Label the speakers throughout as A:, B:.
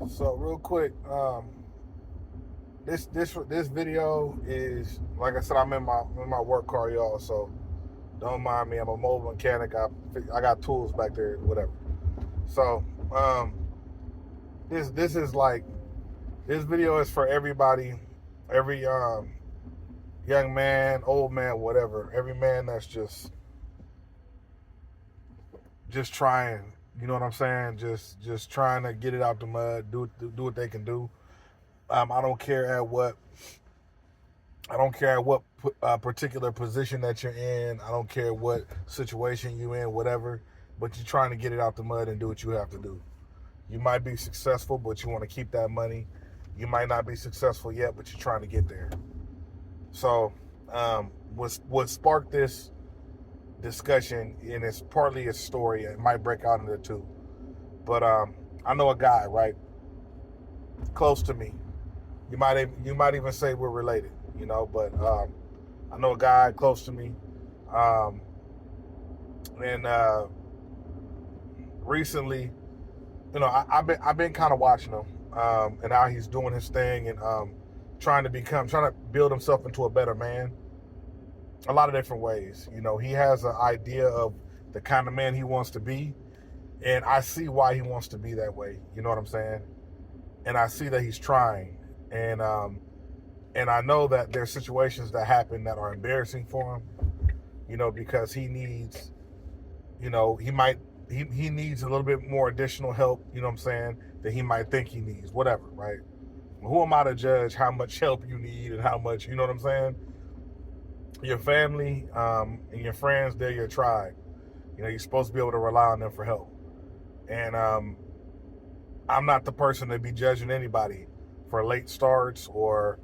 A: So real quick, this video is like I said. I'm in my work car, y'all. So don't mind me. I'm a mobile mechanic. I got tools back there, whatever. So um, this is like this video is for everybody, every young man, old man, whatever. Every man that's just trying. You know what I'm saying? Just trying to get it out the mud. Do what they can do. I don't care at what particular position that you're in. I don't care what situation you're in, whatever. But you're trying to get it out the mud and do what you have to do. You might be successful, but you want to keep that money. You might not be successful yet, but you're trying to get there. So, what sparked this discussion, and it's partly a story. It might break out into two. But I know a guy, right, close to me. You might even say we're related, But I know a guy close to me, um, and recently, I've been kind of watching him, and how he's doing his thing and trying to build himself into a better man. A lot of different ways. He has an idea of the kind of man he wants to be, and I see why he wants to be that way. You know what I'm saying? And I see that he's trying, and I know that there's situations that happen that are embarrassing for him. Because he needs, he needs a little bit more additional help. You know what I'm saying? That he might think he needs, whatever, right? Who am I to judge how much help you need and how much, you know what I'm saying? Your family and your friends, they're your tribe. You're supposed to be able to rely on them for help. And I'm not the person to be judging anybody for late starts or,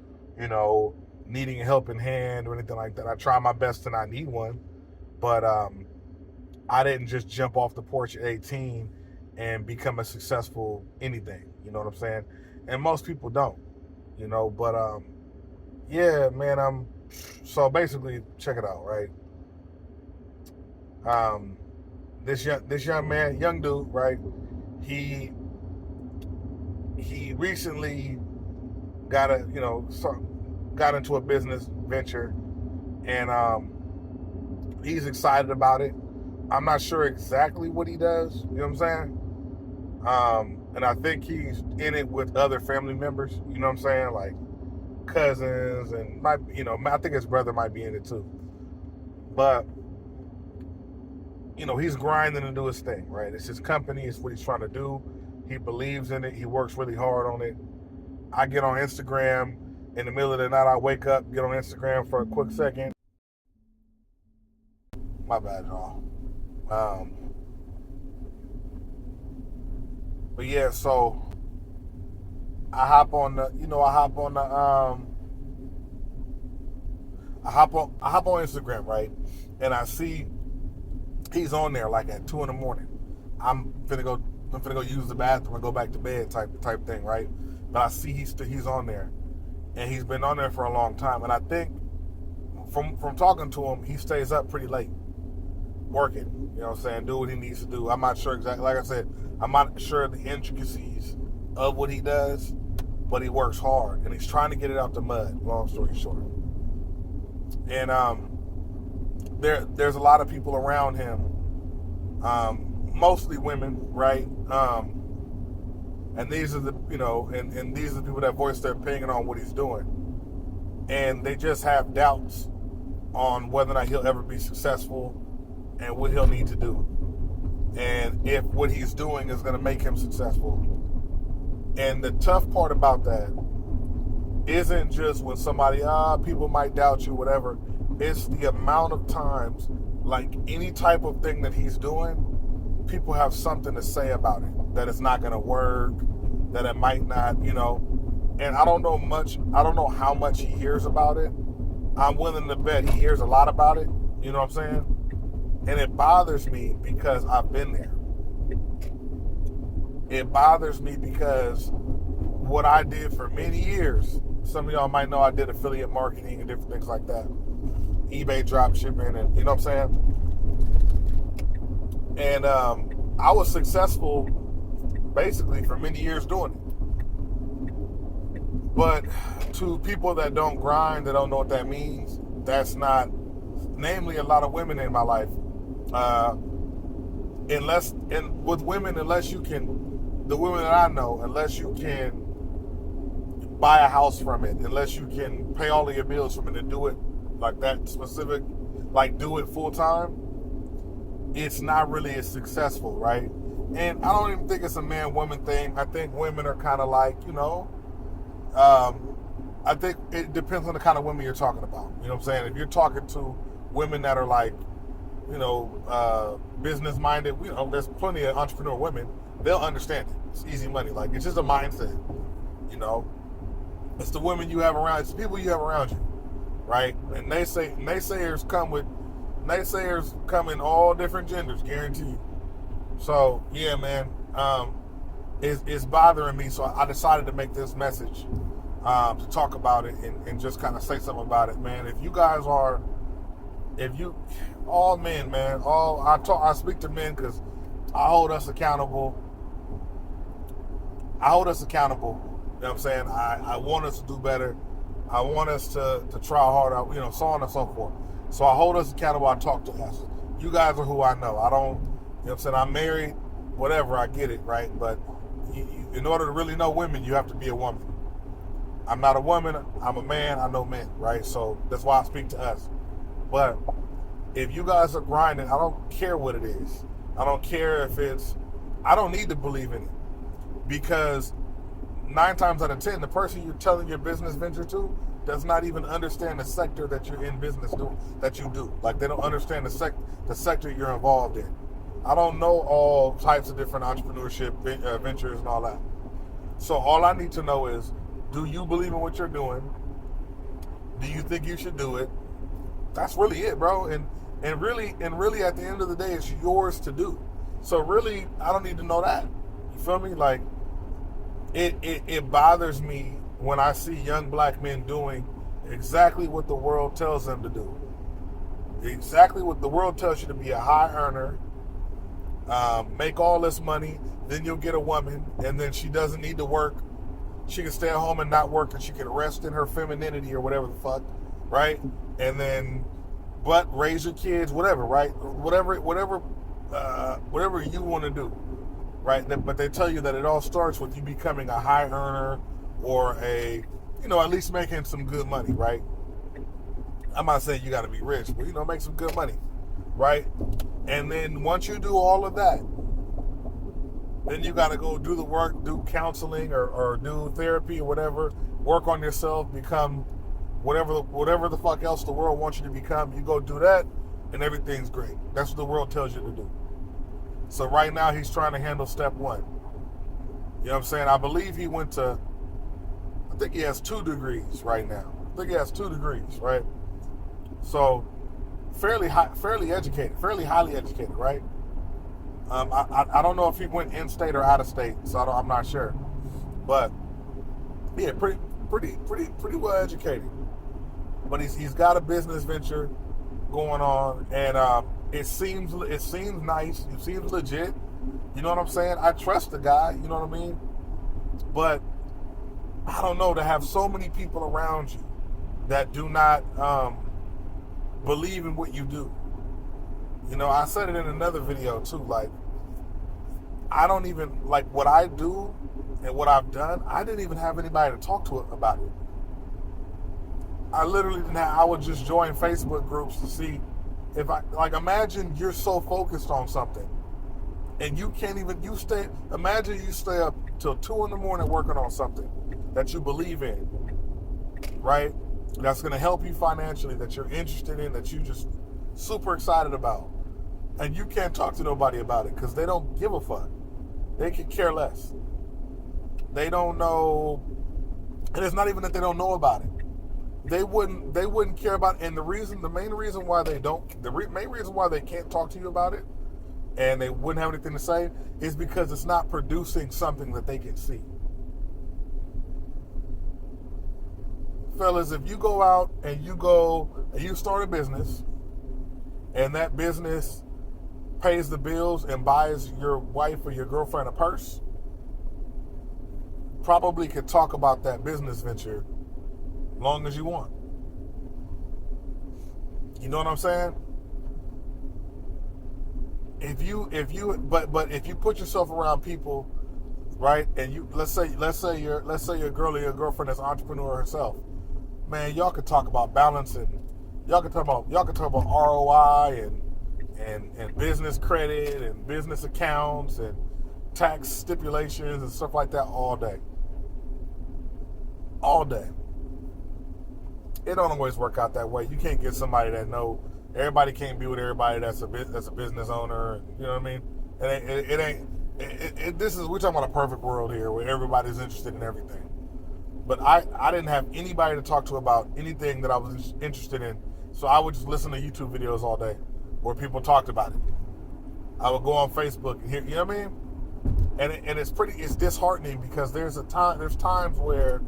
A: needing a helping hand or anything like that. I try my best to not need one, but I didn't just jump off the porch at 18 and become a successful anything. You know what I'm saying? And most people don't, but yeah, man, so basically, check it out, right? This young man, young dude, right? He recently got into a business venture, and he's excited about it. I'm not sure exactly what he does. You know what I'm saying? And I think he's in it with other family members. You know what I'm saying? Like cousins and I think his brother might be in it too. But he's grinding to do his thing, right? It's his company. It's what he's trying to do. He believes in it. He works really hard on it. I get on Instagram in the middle of the night. I wake up, get on Instagram for a quick second. My bad, y'all. But yeah, so I hop on the, I hop on Instagram, right? And I see he's on there like at 2 a.m. I'm finna go use the bathroom and go back to bed type thing, right? But I see he's on there, and he's been on there for a long time. And I think from talking to him, he stays up pretty late working. You know what I'm saying? Do what he needs to do. I'm not sure exactly. Like I said, I'm not sure the intricacies of what he does, but he works hard and he's trying to get it out the mud. Long story short, and there's a lot of people around him, mostly women, right? And these are the and these are the people that voice their opinion on what he's doing, and they just have doubts on whether or not he'll ever be successful and what he'll need to do, and if what he's doing is going to make him successful. And the tough part about that isn't just when somebody, people might doubt you, whatever. It's the amount of times, like any type of thing that he's doing, people have something to say about it, that it's not going to work, that it might not, and I don't know how much he hears about it. I'm willing to bet he hears a lot about it, you know what I'm saying? And it bothers me because I've been there. It bothers me because what I did for many years, some of y'all might know I did affiliate marketing and different things like that. eBay drop shipping, and you know what I'm saying? And I was successful basically for many years doing it. But to people that don't grind, that don't know what that means, that's not, namely a lot of women in my life. Uh, with women, unless you can, the women that I know, unless you can buy a house from it, unless you can pay all of your bills from it and do it like that specific, like do it full time, it's not really as successful, right? And I don't even think it's a man-woman thing. I think women are kind of like, I think it depends on the kind of women you're talking about. You know what I'm saying? If you're talking to women that are like, business-minded, there's plenty of entrepreneur women. They'll understand it. It's easy money. Like, it's just a mindset, It's the women you have around. It's the people you have around you, right? And naysayers come in all different genders, guaranteed. So, yeah, man, it's bothering me. So I decided to make this message to talk about it and just kind of say something about it, man. All men, man, I speak to men because I hold us accountable. You know what I'm saying? I want us to do better. I want us to try harder, so on and so forth. So I hold us accountable. I talk to us. You guys are who I know. I don't, what I'm saying? I'm married, whatever, I get it, right? But in order to really know women, you have to be a woman. I'm not a woman. I'm a man. I know men, right? So that's why I speak to us. But if you guys are grinding, I don't care what it is. I don't care if I don't need to believe in it. Because 9 times out of 10, the person you're telling your business venture to does not even understand the sector that you're in business that you do. Like, they don't understand the sector you're involved in. I don't know all types of different entrepreneurship ventures and all that. So all I need to know is, do you believe in what you're doing? Do you think you should do it? That's really it, bro. And really at the end of the day, it's yours to do. So really, I don't need to know that. You feel me? Like, it bothers me when I see young black men doing exactly what the world tells them to do. Exactly what the world tells you to be a high earner, make all this money, then you'll get a woman, and then she doesn't need to work. She can stay at home and not work, and she can rest in her femininity or whatever the fuck, right? And then, but raise your kids, whatever, right? Whatever you want to do, right? But they tell you that it all starts with you becoming a high earner or at least making some good money, right? I'm not saying you got to be rich, but, make some good money, right? And then once you do all of that, then you got to go do the work, do counseling or do therapy or whatever, work on yourself, become whatever the fuck else the world wants you to become. You go do that, and everything's great. That's what the world tells you to do. So right now, he's trying to handle step 1. You know what I'm saying? I believe he went to, I think he has 2 degrees right now. Right? So fairly educated, fairly highly educated, right? I don't know if he went in-state or out-of-state, so I'm not sure. But yeah, pretty well educated. But he's got a business venture going on, and it seems nice. It seems legit. You know what I'm saying? I trust the guy. You know what I mean? But I don't know, to have so many people around you that do not believe in what you do. I said it in another video too. Like, I don't even, like, what I do and what I've done, I didn't even have anybody to talk to about it. I literally didn't have, I would just join Facebook groups to see if imagine you're so focused on something and you can't even, imagine you stay up till 2 a.m. working on something that you believe in, right? That's going to help you financially, that you're interested in, that you just super excited about. And you can't talk to nobody about it because they don't give a fuck. They could care less. They don't know, and it's not even that they don't know about it. They wouldn't care about it. And the main reason why they can't talk to you about it and they wouldn't have anything to say is because it's not producing something that they can see. Fellas, if you go out and you start a business and that business pays the bills and buys your wife or your girlfriend a purse, probably could talk about that business venture long as you want. You know what I'm saying? If you if you put yourself around people, right, and you let's say your girl or your girlfriend is an entrepreneur herself, man, y'all could talk about balance, and y'all could talk about ROI and business credit and business accounts and tax stipulations and stuff like that all day. All day. It don't always work out that way. You can't get somebody that know. Everybody can't be with everybody that's a business owner. You know what I mean? It ain't. This is, we're talking about a perfect world here where everybody's interested in everything. But I didn't have anybody to talk to about anything that I was interested in, so I would just listen to YouTube videos all day where people talked about it. I would go on Facebook and hear, you know what I mean? And it's disheartening because there's times where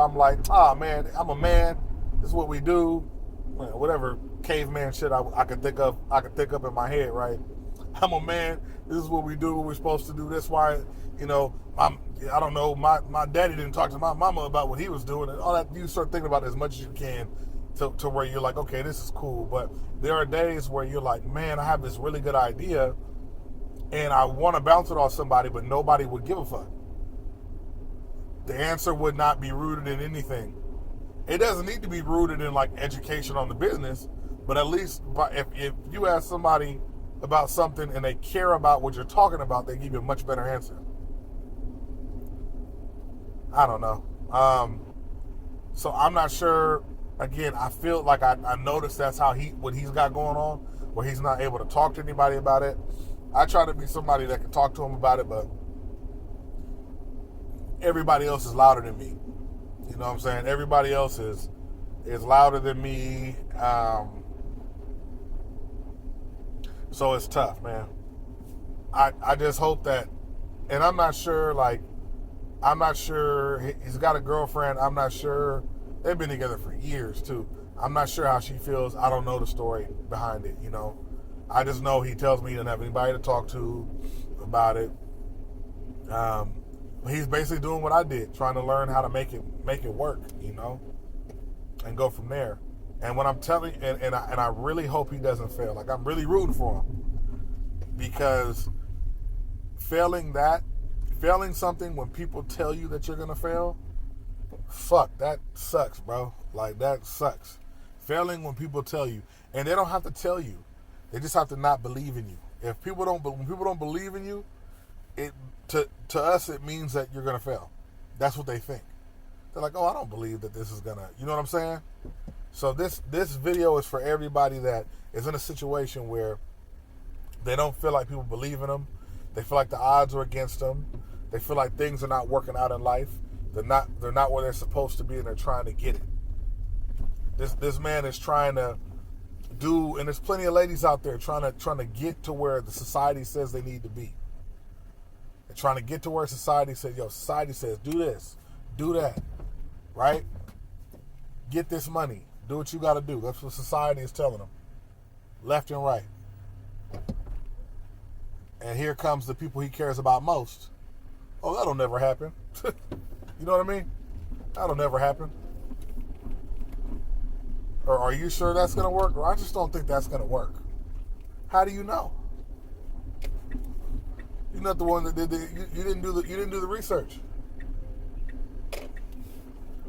A: I'm like, man, I'm a man. This is what we do. Whatever caveman shit I could think up in my head, right? I'm a man. This is what we do. We're supposed to do this. Why, I don't know. My daddy didn't talk to my mama about what he was doing and all that. You start thinking about it as much as you can to where you're like, okay, this is cool. But there are days where you're like, man, I have this really good idea and I want to bounce it off somebody, but nobody would give a fuck. The answer would not be rooted in anything. It doesn't need to be rooted in like education on the business, but at least if you ask somebody about something and they care about what you're talking about, they give you a much better answer. I don't know. So I'm not sure. Again, I feel like I noticed that's how what he's got going on, where he's not able to talk to anybody about it. I try to be somebody that can talk to him about it, but everybody else is louder than me. You know what I'm saying? Everybody else is louder than me. So it's tough, man. I just hope that, and I'm not sure he's got a girlfriend. I'm not sure. They've been together for years too. I'm not sure how she feels. I don't know the story behind it, I just know he tells me he doesn't have anybody to talk to about it. He's basically doing what I did, trying to learn how to make it work, and go from there. And when I'm telling, and I really hope he doesn't fail. Like, I'm really rooting for him, because failing something when people tell you that you're gonna fail, fuck, that sucks, bro. Like, that sucks. Failing when people tell you, and they don't have to tell you, they just have to not believe in you. When people don't believe in you, to us, it means that you're going to fail. That's what they think. They're like, oh, I don't believe that this is going to, you know what I'm saying? So this video is for everybody that is in a situation where they don't feel like people believe in them. They feel like the odds are against them. They feel like things are not working out in life. They're not where they're supposed to be, and they're trying to get it. This man is trying to do, and there's plenty of ladies out there trying to get to where the society says they need to be. They're trying to get to where society says, society says, do this, do that, right? Get this money. Do what you got to do. That's what society is telling them, left and right. And here comes the people he cares about most. Oh, that'll never happen. You know what I mean? That'll never happen. Or are you sure that's going to work? Or I just don't think that's going to work. How do you know? You're not the one that did you didn't do the research.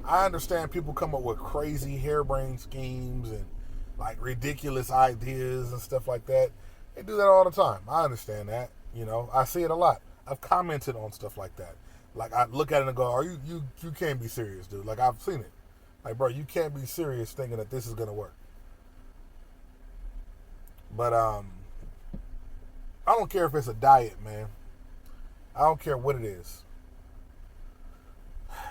A: I understand people come up with crazy harebrained schemes and like ridiculous ideas and stuff like that. They do that all the time. I understand that. I see it a lot. I've commented on stuff like that. Like, I look at it and go, "Are you can't be serious, dude." Like, I've seen it. Like, bro, you can't be serious thinking that this is gonna work. But I don't care if it's a diet, man. I don't care what it is.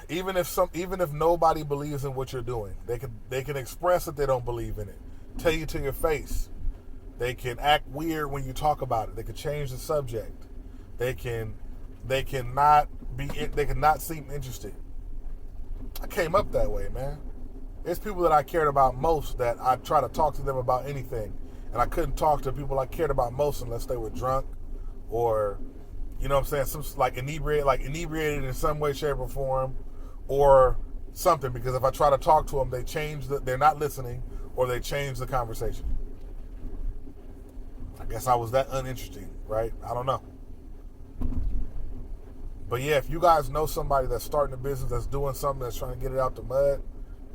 A: Even if nobody believes in what you're doing, they can express that they don't believe in it. Tell you to your face. They can act weird when you talk about it. They can change the subject. They cannot seem interested. I came up that way, man. It's people that I cared about most that I try to talk to them about anything, and I couldn't talk to people I cared about most unless they were drunk or You know what I'm saying? Some like inebriated in some way, shape, or form, or something. Because if I try to talk to them, they're not listening, or they change the conversation. I guess I was that uninteresting, right? I don't know. But yeah, if you guys know somebody that's starting a business, that's doing something, that's trying to get it out the mud,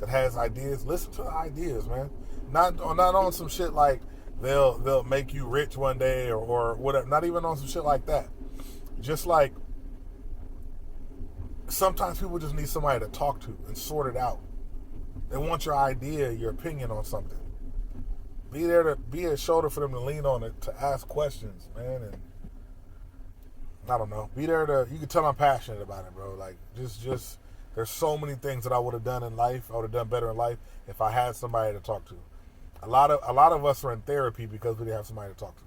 A: that has ideas, listen to the ideas, man. Not on some shit like they'll make you rich one day or whatever. Not even on some shit like that. Just like sometimes people just need somebody to talk to and sort it out. They want your idea, your opinion on something. Be there to be a shoulder for them to lean on it, to ask questions, man. And I don't know. Be there to, you can tell I'm passionate about it, bro. Like, just there's so many things that I would have done in life. I would have done better in life if I had somebody to talk to. A lot of us are in therapy because we didn't have somebody to talk to.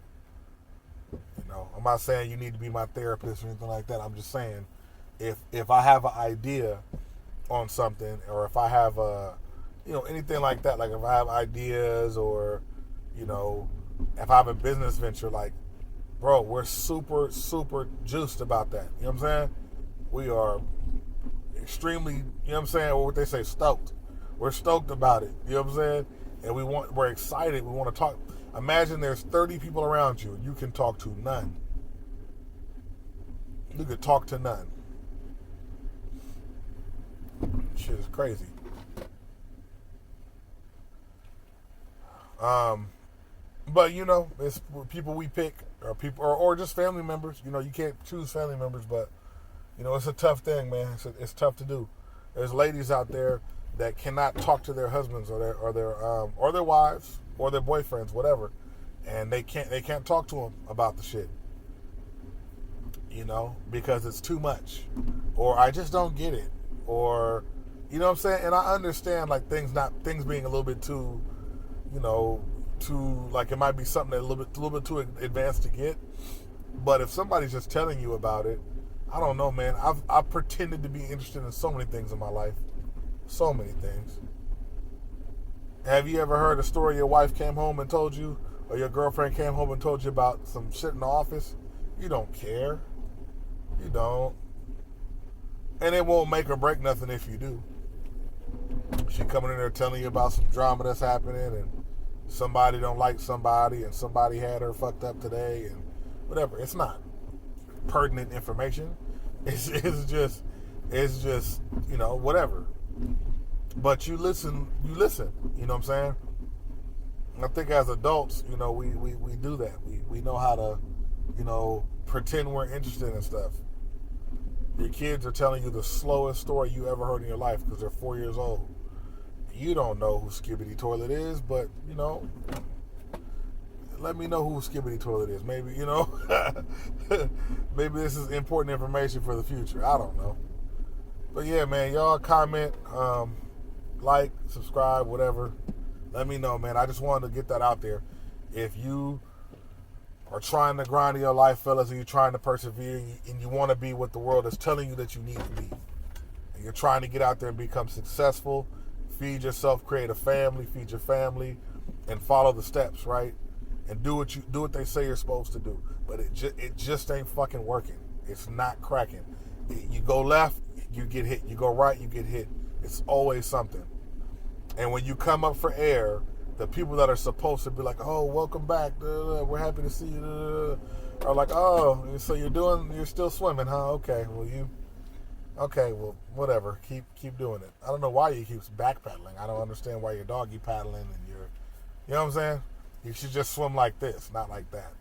A: You know, I'm not saying you need to be my therapist or anything like that. I'm just saying if I have an idea on something, or if I have anything like that, like if I have ideas, or if I have a business venture, like, bro, we're super, super juiced about that. You know what I'm saying? We are extremely, you know what I'm saying, or what they say, stoked. We're stoked about it. You know what I'm saying? And we're excited. We want to talk. Imagine there's 30 people around you and you can talk to none. You could talk to none. Shit is crazy. But it's people we pick, or people, or just family members. You can't choose family members, but it's a tough thing, man. It's tough to do. There's ladies out there that cannot talk to their husbands or their wives or their boyfriends, whatever, and they can't talk to them about the shit, because it's too much, or I just don't get it, or you know what I'm saying. And I understand, like, things being a little bit too, like, it might be something that a little bit too advanced to get. But if somebody's just telling you about it, I don't know, man. I've pretended to be interested in so many things in my life. So many things. Have you ever heard a story your wife came home and told you, or your girlfriend came home and told you about some shit in the office? You don't care. You don't. And it won't make or break nothing if you do. She coming in there telling you about some drama that's happening, and somebody don't like somebody, and somebody had her fucked up today, and whatever. It's not pertinent information. It's just whatever. But you listen. You know what I'm saying? I think as adults, we do that. We know how to, pretend we're interested in stuff. Your kids are telling you the slowest story you ever heard in your life because they're 4 years old. You don't know who Skibbity Toilet is, but, let me know who Skibbity Toilet is. Maybe, maybe this is important information for the future. I don't know. But yeah, man, y'all comment, like, subscribe, whatever. Let me know, man. I just wanted to get that out there. If you are trying to grind in your life, fellas, and you're trying to persevere, and you want to be what the world is telling you that you need to be, and you're trying to get out there and become successful, feed yourself, create a family, feed your family, and follow the steps, right? And do what they say you're supposed to do. But it just ain't fucking working. It's not cracking. You go left, you get hit. You go right, you get hit. It's always something. And when you come up for air, the people that are supposed to be like, oh, welcome back, we're happy to see you, are like, oh, so you're still swimming, huh? Okay, well, whatever. Keep doing it. I don't know why you keep backpedaling. I don't understand why you're doggy paddling and you know what I'm saying? You should just swim like this, not like that.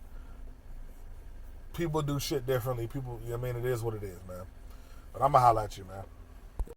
A: People do shit differently. It is what it is, man. But I'm going to holler at you, man.